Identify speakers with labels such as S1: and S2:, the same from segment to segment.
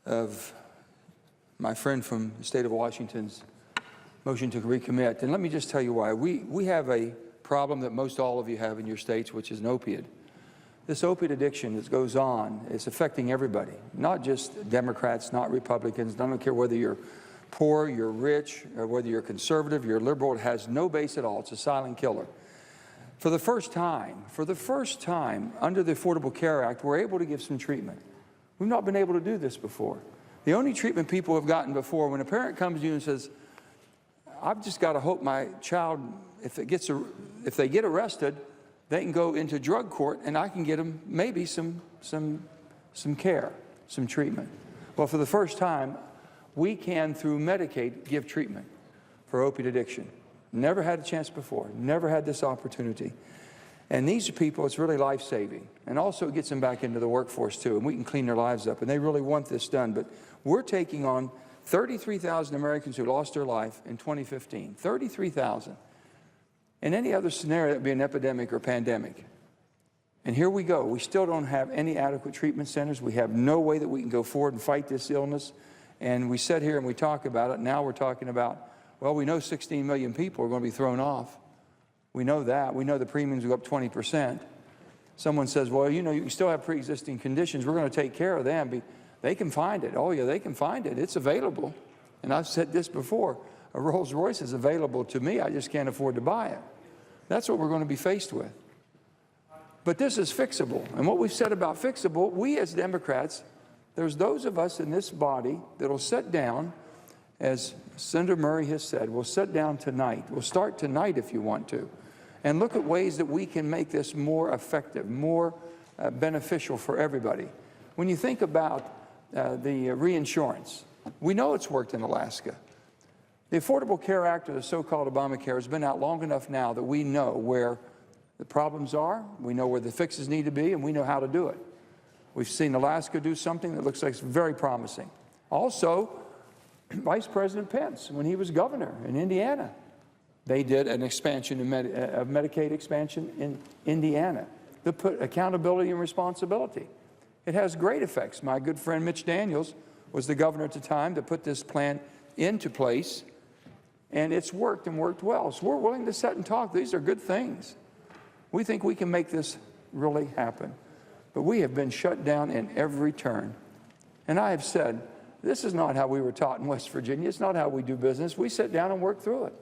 S1: of my friend from the state of Washington's motion to recommit. And let me just tell you why. We have a problem that most all of you have in your states, which is an opiate. This opiate addiction that goes on is affecting everybody, not just Democrats, not Republicans. I don't care whether you're poor, you're rich, or whether you're conservative, you're liberal. It has no base at all. It's a silent killer. For the first time, under the Affordable Care Act, we're able to give some treatment. We've not been able to do this before. The only treatment people have gotten before, when a parent comes to you and says, I've just got to hope my child, if they get arrested, they can go into drug court and I can get them maybe some care, some treatment. Well, for the first time, we can, through Medicaid, give treatment for opiate addiction. Never had a chance before, never had this opportunity. And these people, it's really life-saving. And also it gets them back into the workforce too, and we can clean their lives up. And they really want this done. But we're taking on 33,000 Americans who lost their life in 2015. 33,000. In any other scenario, that would be an epidemic or pandemic. And here we go. We still don't have any adequate treatment centers. We have no way that we can go forward and fight this illness. And we sit here and we talk about it. Now we're talking about, well, we know 16 million people are going to be thrown off. We know that. We know the premiums go up 20%. Someone says, well, you know, you still have pre-existing conditions. We're going to take care of them. They can find it. Oh, yeah, they can find it. It's available. And I've said this before. A Rolls Royce is available to me. I just can't afford to buy it. That's what we're going to be faced with. But this is fixable. And what we've said about fixable, we as Democrats, there's those of us in this body that will sit down, as Senator Murray has said, we'll sit down tonight. We'll start tonight if you want to, and look at ways that we can make this more effective, more beneficial for everybody. When you think about the reinsurance, we know it's worked in Alaska. The Affordable Care Act, or the so-called Obamacare, has been out long enough now that we know where the problems are, we know where the fixes need to be, and we know how to do it. We've seen Alaska do something that looks like it's very promising. Also, Vice President Pence, when he was governor in Indiana, they did an expansion of Medicaid expansion in Indiana that put accountability and responsibility. It has great effects. My good friend Mitch Daniels was the governor at the time that put this plan into place, and it's worked and worked well. So we're willing to sit and talk. These are good things. We think we can make this really happen. But we have been shut down in every turn. And I have said, this is not how we were taught in West Virginia. It's not how we do business. We sit down and work through it.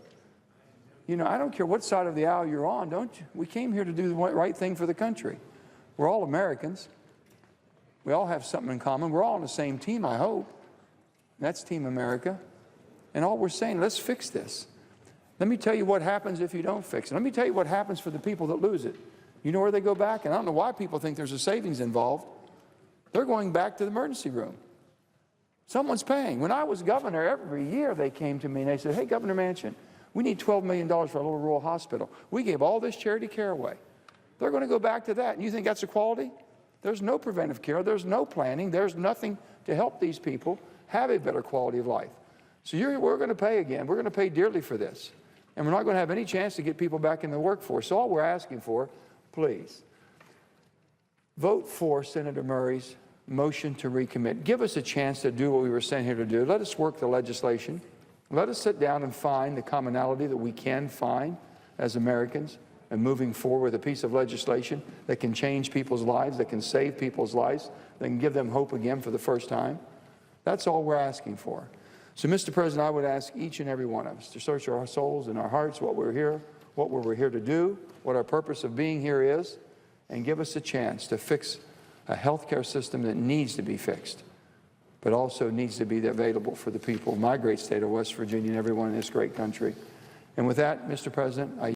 S1: You know, I don't care what side of the aisle you're on, don't you? We came here to do the right thing for the country. We're all Americans. We all have something in common. We're all on the same team, I hope. That's Team America. And all we're saying, let's fix this. Let me tell you what happens if you don't fix it. Let me tell you what happens for the people that lose it. You know where they go back? And I don't know why people think there's a savings involved. They're going back to the emergency room. Someone's paying. When I was governor, every year they came to me and they said, hey, Governor Manchin, we need $12 million for a little rural hospital. We gave all this charity care away. They're going to go back to that. And you think that's equality? There's no preventive care. There's no planning. There's nothing to help these people have a better quality of life. So we're going to pay again. We're going to pay dearly for this. And we're not going to have any chance to get people back in the workforce. So all we're asking for, please, vote for Senator Murray's motion to recommit. Give us a chance to do what we were sent here to do. Let us work the legislation. Let us sit down and find the commonality that we can find as Americans and moving forward with a piece of legislation that can change people's lives, that can save people's lives, that can give them hope again for the first time. That's all we're asking for. So, Mr. President, I would ask each and every one of us to search our souls and our hearts, what we're here to do, what our purpose of being here is, and give us a chance to fix a health care system that needs to be fixed, but also needs to be available for the people of my great state of West Virginia and everyone in this great country. And with that, Mr. President, I